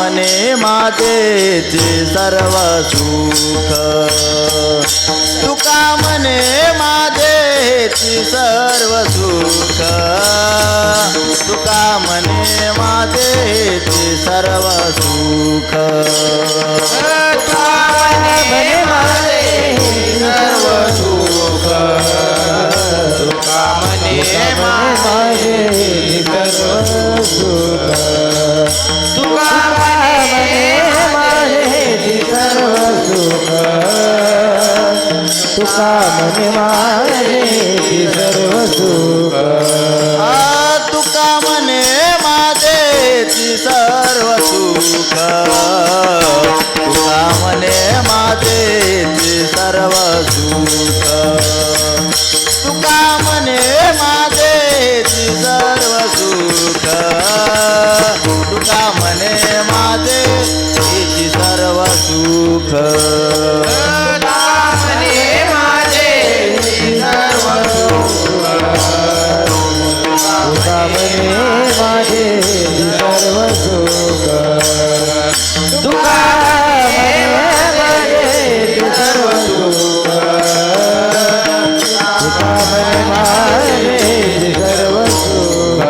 म्हणे माझेचे सर्व सुख तुका म्हणे माझेची सर्व सुख तुका म्हणे माझेचे सर्व सुख तुका म्हणे माझे सर्व सुख तुका म्हणे माझे सर्व सुख तुका म्हणे माझे सर्व सुख तुका म्हणे माझे सर्व सुख तुका म्हणे माझेची सर्व सुख तुका म्हणे माझेची सर्व सुख तुका म्हणे माझेची सर्व सुख तुका म्हणे माझेची सर्व सुख तुका म्हणे माझे सर्व सुख तुका म्हणे माझे सर्व सुख तुका म्हणे माझे सर्व सुख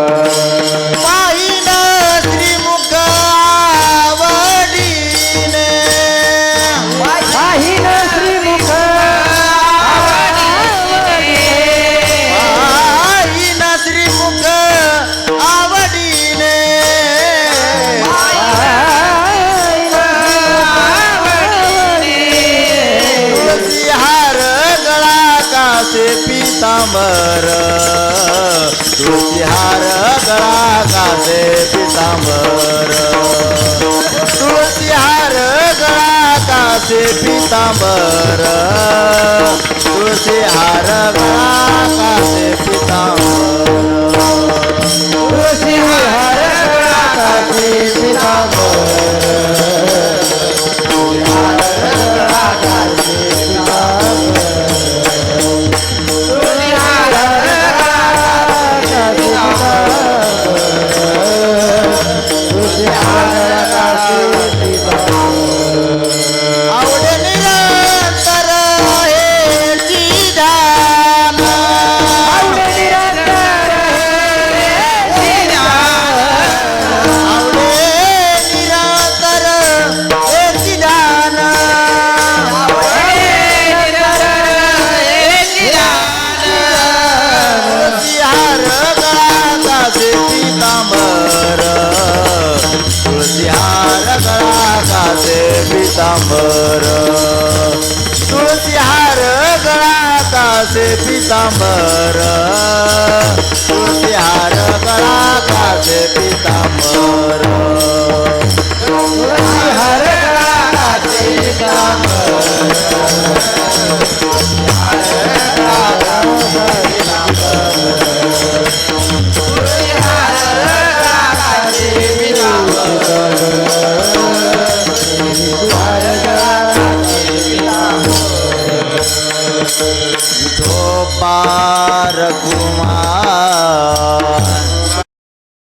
पाहिन श्रीमुख आवडीने पाहिन श्रीमुख पाहिन श्रीमुख आवडीने तुळसी हार गळा कासे पितांबर तुळसी हार गळा कासे पितांबर तुळसी हार गळा कासे पितांबर तुळसी हार गळा कासे पितांबर तुळसी हार गळा कासे पितांबर आवडे निरंतर हेची ध्यान आवडे निरंतर हेची ध्यान तुळसी हार गळा कासे पितांबर तुळसी हार गळा कासे पितांबर तुळसी हार गळा कासे पितांबर तुळसी हार गळा कासे पितांबर तुळसी हार गळा कासे पितांबर विठोबा रघुमार